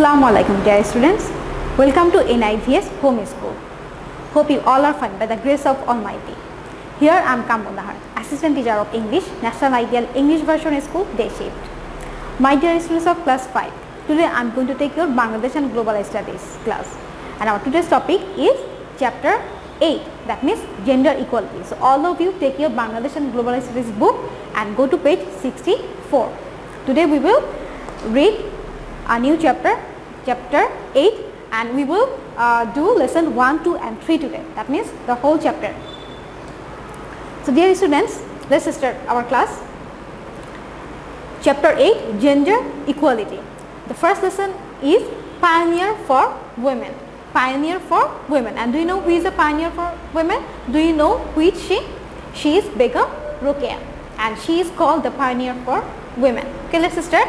Assalamualaikum dear students, welcome to NIVS Home School. Hope you all are fine by the grace of Almighty. Here I am Kamran Nahar, Assistant Teacher of English, National Ideal English Version School, Day Shift. My dear students of class 5, today I am going to take your Bangladesh and Global Studies class, and our today's topic is chapter 8, that means gender equality. So all of you take your Bangladesh and Global Studies book and go to page 64. Today we will read a new chapter 8, and we will do lesson 1, 2 and 3 today, that means the whole chapter. So dear students, let's start our class. Chapter 8, gender equality. The first lesson is pioneer for women. Pioneer for women. And do you know who is a pioneer for women? Do you know who is she? She is Begum Rokeya, and she is called the pioneer for women. Okay, let's start.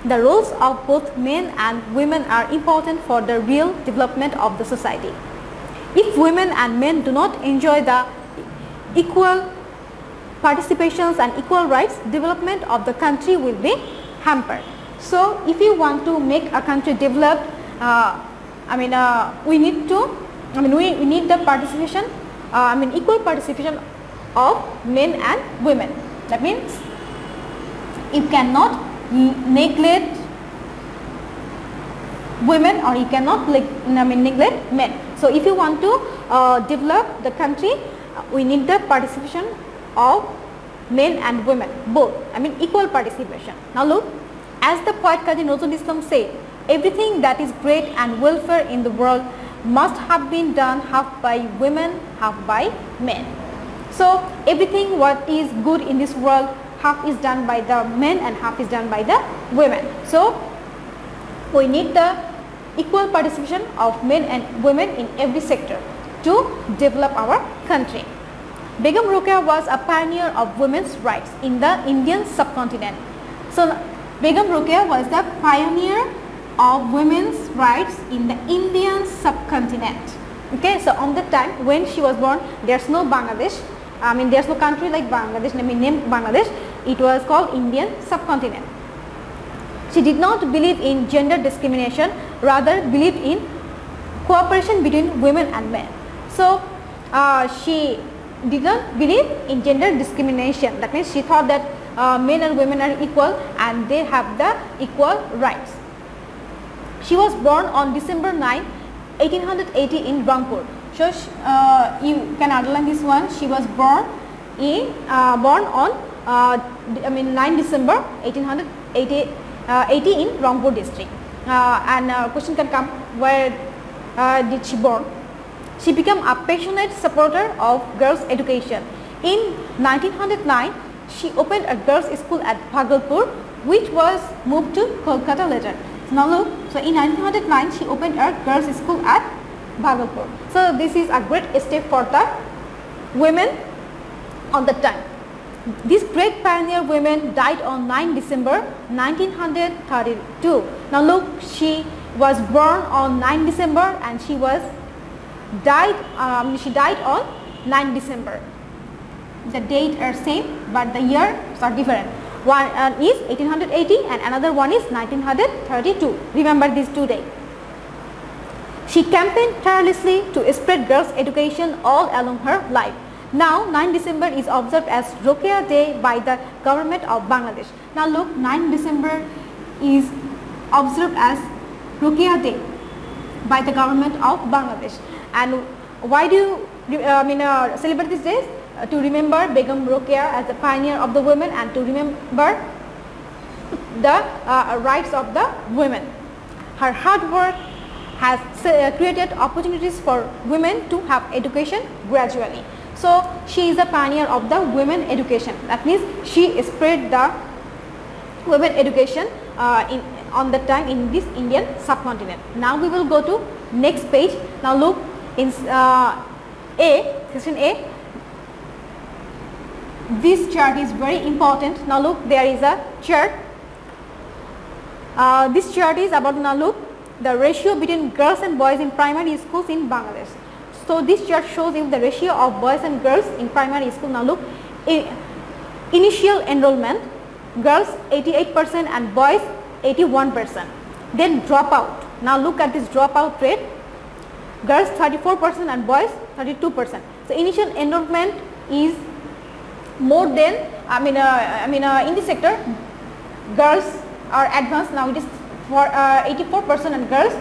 The roles of both men and women are important for the real development of the society. If women and men do not enjoy the equal participations and equal rights, development of the country will be hampered. So if you want to make a country developed, we need the participation, equal participation of men and women. That means you cannot neglect women, or you cannot neglect men. So if you want to develop the country, we need the participation of men and women, both, equal participation. Now look, as the poet Kazi Nazrul Islam said, everything that is great and welfare in the world must have been done half by women, half by men. So everything what is good in this world, half is done by the men and half is done by the women. So we need the equal participation of men and women in every sector to develop our country. Begum Rokeya was a pioneer of women's rights in the Indian subcontinent. So Begum Rokeya was the pioneer of women's rights in the Indian subcontinent. Okay, so on the time when she was born, there's no Bangladesh. There's no country like Bangladesh, named Bangladesh. It was called Indian subcontinent. She did not believe in gender discrimination, rather believed in cooperation between women and men. So she did not believe in gender discrimination. That means she thought that men and women are equal and they have the equal rights. She was born on December 9, 1880 in Rangpur. So you can underline this one. She was born on 9 December 1880 in Rangpur district. Question can come, where did she born? She became a passionate supporter of girls' education. In 1909, she opened a girls' school at Bhagalpur, which was moved to Kolkata later. Now look, so in 1909, she opened a girls' school at Bhagalpur. So this is a great step for the women on the time. This great pioneer woman died on 9 December 1932. Now look, she was born on 9 December and she died on 9 December. The date are same but the years are different. One is 1880 and another one is 1932. Remember these two dates. She campaigned tirelessly to spread girls' education all along her life. Now 9 December is observed as Rokeya Day by the government of Bangladesh. Now look, 9 December is observed as Rokeya Day by the government of Bangladesh. And why do you celebrate this day? To remember Begum Rokeya as the pioneer of the women and to remember the rights of the women. Her hard work has created opportunities for women to have education gradually. So she is a pioneer of the women education. That means she spread the women education on the time in this Indian subcontinent. Now we will go to next page. Now look, in section A. This chart is very important. Now look, there is a chart. This chart is about, now look, the ratio between girls and boys in primary schools in Bangladesh. So this chart shows you the ratio of boys and girls in primary school. Now look, initial enrollment, girls 88% and boys 81%. Then dropout, Now look at this dropout rate. Girls 34% and boys 32%. So initial enrollment is more than in this sector girls are advanced. Now it is for 84% and girls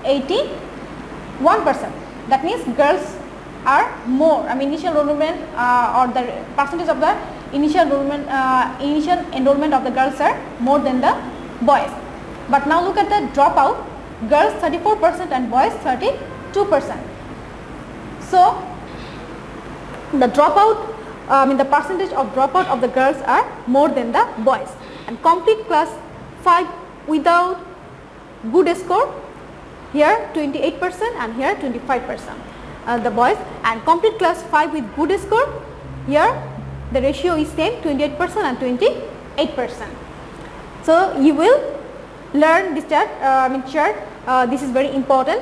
81%. That means girls are more. Initial enrollment or the percentage of the initial enrollment of the girls are more than the boys. But now look at the dropout. Girls 34% and boys 32%. So the dropout, the percentage of dropout of the girls are more than the boys. And complete class 5 without good score, here 28% and here 25%. The boys, and complete class 5 with good score, here the ratio is same, 28% and 28%. So you will learn this chart. This is very important.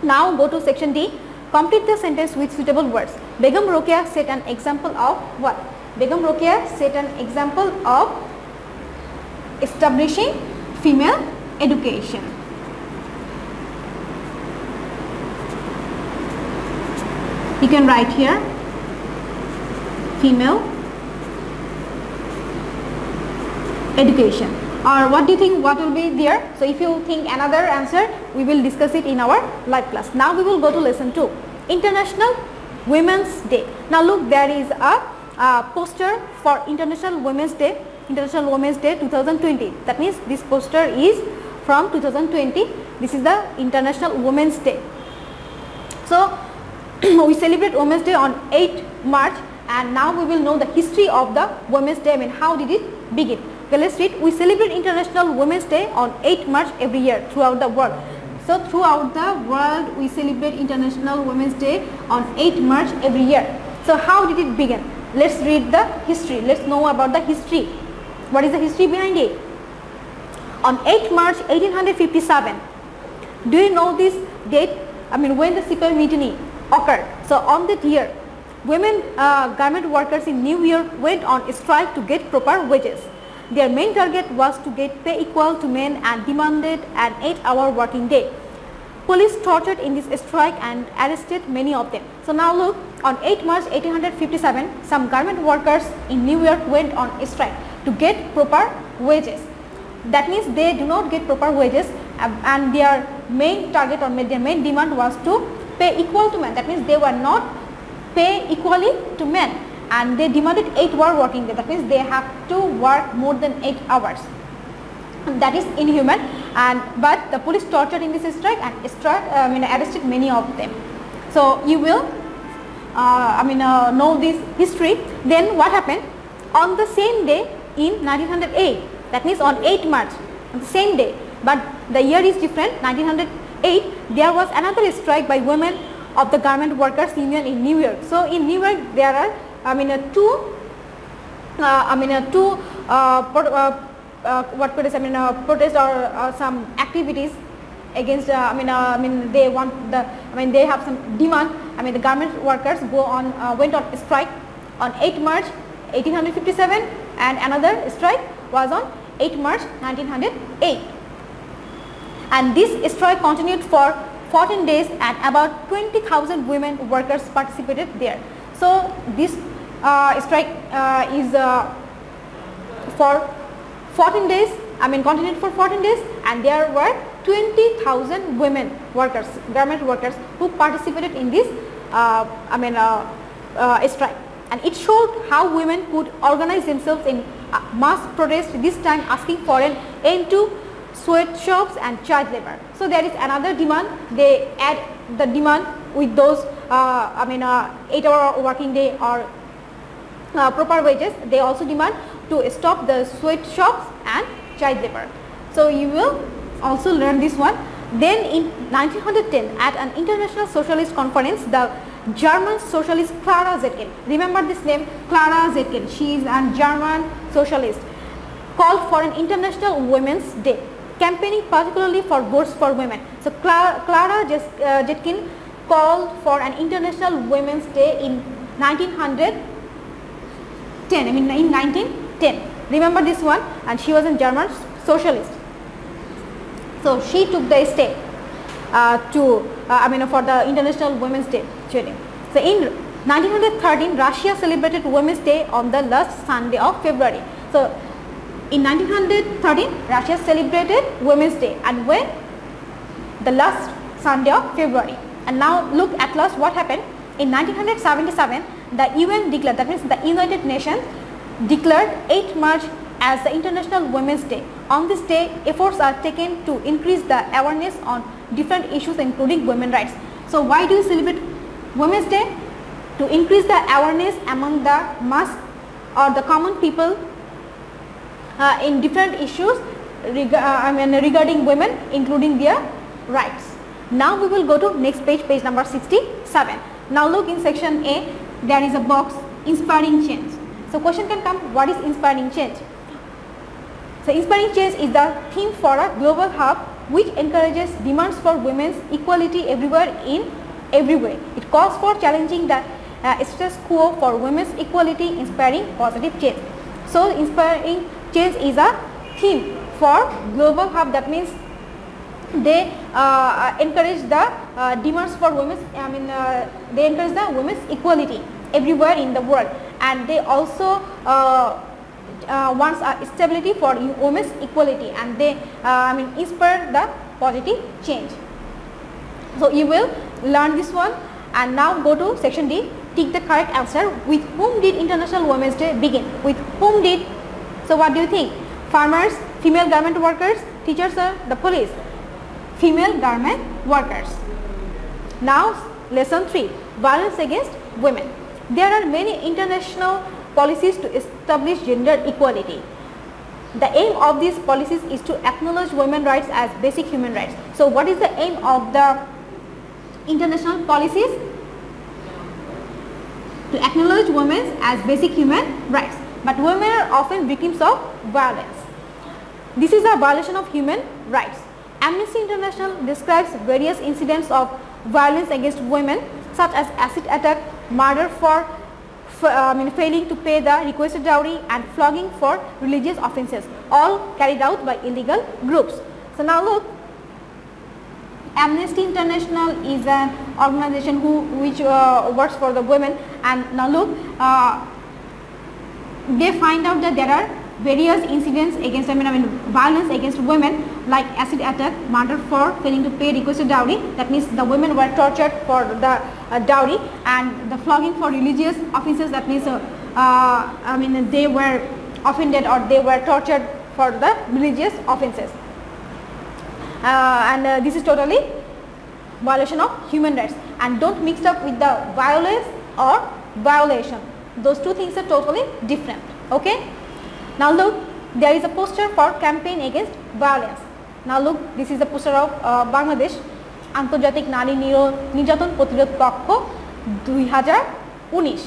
Now go to section D. Complete the sentence with suitable words. Begum Rokeya set an example of what? Begum Rokeya set an example of establishing female education. You can write here female education, or what do you think what will be there? So if you think another answer, we will discuss it in our live class. Now we will go to lesson 2, International Women's Day. Now look, there is a poster for International Women's Day 2020. That means this poster is from 2020. This is the International Women's Day. So we celebrate Women's Day on 8 March, and now we will know the history of the Women's Day. How did it begin? Okay, let's read. We celebrate International Women's Day on 8 March every year throughout the world. So throughout the world we celebrate International Women's Day on 8 March every year. So how did it begin? Let's read the history. Let's know about the history. What is the history behind it? On 8 March 1857, do you know this date? When the Sepoy Mutiny occurred. So on that year, women garment workers in New York went on strike to get proper wages. Their main target was to get pay equal to men and demanded an 8-hour working day. Police tortured in this strike and arrested many of them. So now look, on 8 March 1857, some garment workers in New York went on strike to get proper wages. That means they do not get proper wages, and their main target or their main demand was to pay equal to men. That means they were not pay equally to men, and they demanded 8-hour working day. That means they have to work more than 8 hours. And that is inhuman. But the police tortured in this strike and arrested many of them. So you will know this history. Then what happened? On the same day in 1908, that means on 8 March, on the same day, but the year is different. 1908, there was another strike by women of the Garment Workers Union in New York. So in New York there are protest or some activities against they want the they have some demand. The garment workers went on strike on 8 March 1857, and another strike was on 8 March 1908, and this strike continued for 14 days and about 20,000 women workers participated there. So this strike is for 14 days, continued for 14 days, and there were 20,000 women workers, garment workers, who participated in this strike. And it showed how women could organize themselves in mass protest, this time asking for an end to sweatshops and child labor. So there is another demand. They add the demand with those 8-hour working day or proper wages. They also demand to stop the sweatshops and child labor. So you will also learn this one. Then in 1910, at an international socialist conference, the German socialist Clara Zetkin, remember this name, Clara Zetkin, she is a German socialist, called for an International Women's Day, campaigning particularly for votes for women. So Clara Zetkin called for an International Women's Day in 1910. In 1910. Remember this one, and she was a German socialist. So she took the step for the International Women's Day. So in 1913, Russia celebrated Women's Day on the last Sunday of February. So in 1913, Russia celebrated Women's Day, and when the last Sunday of February. And now look at last what happened. In 1977, the UN declared, that means the United Nations declared 8 March as the International Women's Day. On this day, efforts are taken to increase the awareness on different issues including women's rights. So why do you celebrate Women's Day? To increase the awareness among the mass or the common people in different issues regarding women, including their rights. Now we will go to next page, page number 67. Now look in section A, there is a box, inspiring change. So question can come, what is inspiring change? So inspiring change is the theme for a global hub which encourages demands for women's equality everywhere in every way. It calls for challenging the status quo for women's equality, inspiring positive change. So inspiring change is a theme for global hub, that means they encourage the demands for women's, they encourage the women's equality everywhere in the world, and they also wants stability for women's equality, and they inspire the positive change. So you will learn this one, and now go to section D. Take the correct answer. With whom did International Women's Day begin? With whom did? So what do you think? Farmers, female garment workers, teachers, or the police? Female garment workers. Now lesson 3, violence against women. There are many international policies to establish gender equality. The aim of these policies is to acknowledge women's rights as basic human rights. So what is the aim of the international policies? To acknowledge women as basic human rights. But women are often victims of violence. This is a violation of human rights. Amnesty International describes various incidents of violence against women, such as acid attack, murder for failing to pay the requested dowry, and flogging for religious offences, all carried out by illegal groups. So now look, Amnesty International is an organization which works for the women, and now look, they find out that there are various incidents against violence against women, like acid attack, murder for failing to pay requested dowry, that means the women were tortured for the dowry, and the flogging for religious offences, that means they were offended or they were tortured for the religious offences, and this is totally violation of human rights. And don't mix up with the violence or violation, those two things are totally different. Okay, now look, there is a poster for campaign against violence. Now look, this is the poster of Bangladesh আন্তর্জাতিক নারী নির্যাতন প্রতিরোধ কক্ষ 2019,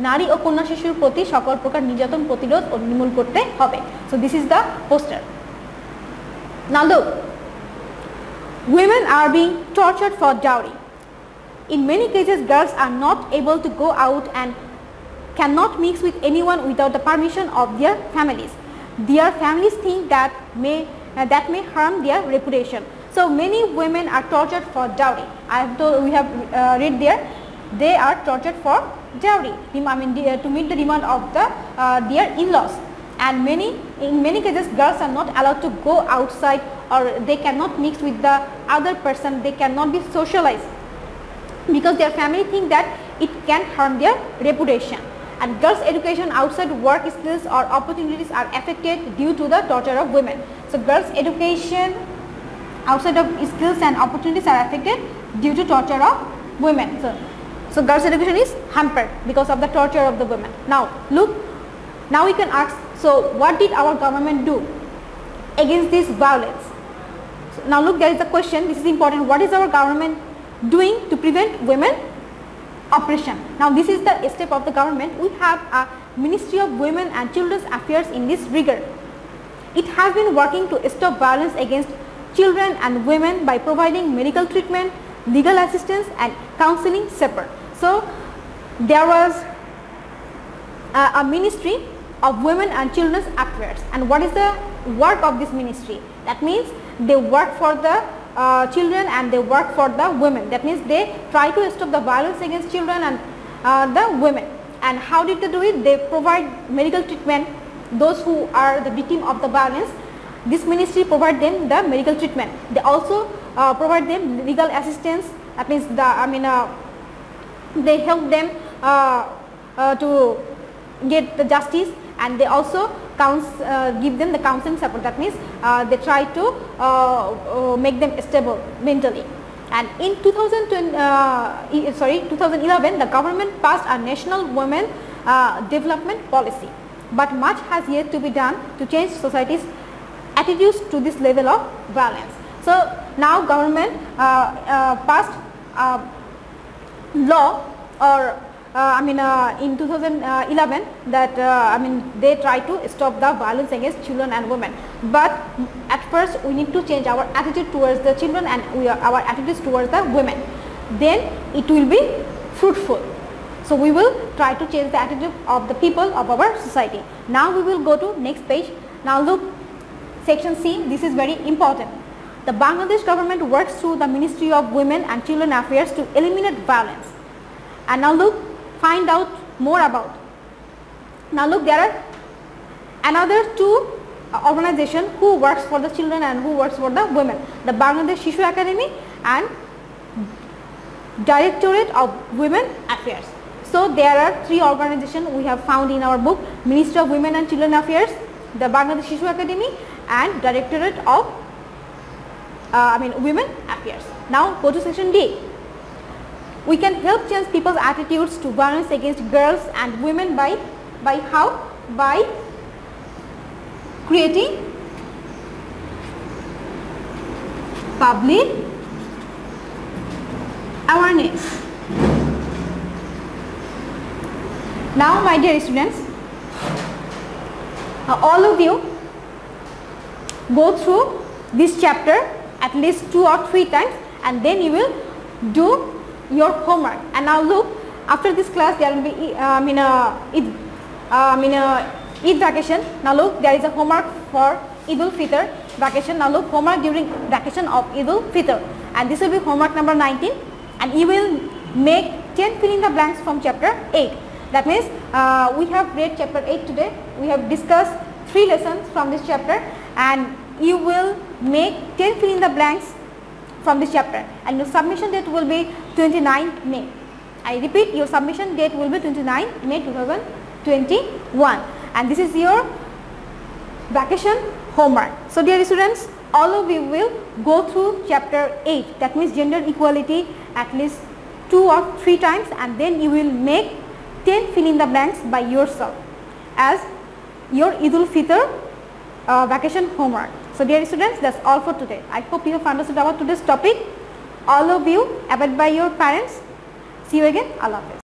নারী ও কন্যা শিশুর প্রতি সকল প্রকার নির্যাতন প্রতিরোধ ও নির্মূল করতে হবে. So this is the poster. Now look, women are being tortured for dowry. In many cases, girls are not able to go out and cannot mix with anyone without the permission of their families. Their families think that may harm their reputation. So many women are tortured for dowry. We have read there, they are tortured for dowry, to meet the demand of their in-laws. And in many cases, girls are not allowed to go outside, or they cannot mix with the other person, they cannot be socialized, because their family think that it can harm their reputation. And girls' education outside work skills or opportunities are affected due to the torture of women. So girls' education outside of skills and opportunities are affected due to torture of women. So girls' education is hampered because of the torture of the women. Now look, now we can ask, so what did our government do against this violence? So now look, there is a question, this is important, what is our government doing to prevent women oppression? Now this is the step of the government. We have a Ministry of Women and Children's Affairs in this regard. It has been working to stop violence against children and women by providing medical treatment, legal assistance and counseling support. So there was a Ministry of Women and Children's Affairs, and what is the work of this ministry? That means they work for the children and they work for the women. That means they try to stop the violence against children and the women. And how did they do it? They provide medical treatment. Those who are the victim of the violence, this ministry provide them the medical treatment. They also provide them legal assistance. That means they help them to get the justice, and they also give them the counseling support. That means they try to make them stable mentally. And in 2011, the government passed a national women development policy. But much has yet to be done to change society's attitudes to this level of violence. So now government passed a law, or in 2011, that they try to stop the violence against children and women. But at first we need to change our attitude towards the children and our attitudes towards the women. Then it will be fruitful. So we will try to change the attitude of the people of our society. Now we will go to next page. Now look, section C. This is very important. The Bangladesh government works through the Ministry of Women and Children Affairs to eliminate violence. And now look, find out more about. Now look, there are another two organizations who works for the children and who works for the women. The Bangladesh Shishu Academy and Directorate of Women Affairs. So there are three organizations we have found in our book: Ministry of Women and Children Affairs, the Bangladesh Shishu Academy, and Directorate of Women Affairs. Now go to section D. We can help change people's attitudes to violence against girls and women by how? By creating public awareness. Now my dear students, all of you go through this chapter at least 2 or 3 times, and then you will do your homework. And now look, after this class there will be Eid vacation. Now look, there is a homework for Eid al-Fitr vacation. Now look, homework during vacation of Eid al-Fitr, and this will be homework number 19, and you will make 10 fill in the blanks from chapter 8. That means we have read chapter 8 today. We have discussed 3 lessons from this chapter, and you will make 10 fill in the blanks from this chapter, and your submission date will be 29 May. I repeat, your submission date will be 29 May 2021, and this is your vacation homework. So dear students, all of you will go through chapter 8, that means gender equality, at least 2 or 3 times, and then you will make 10 fill in the blanks by yourself as your Eid al-Fitr vacation homework. So dear students, that's all for today. I hope you have understood about today's topic. All of you abide by your parents. See you again. Allah Hafiz.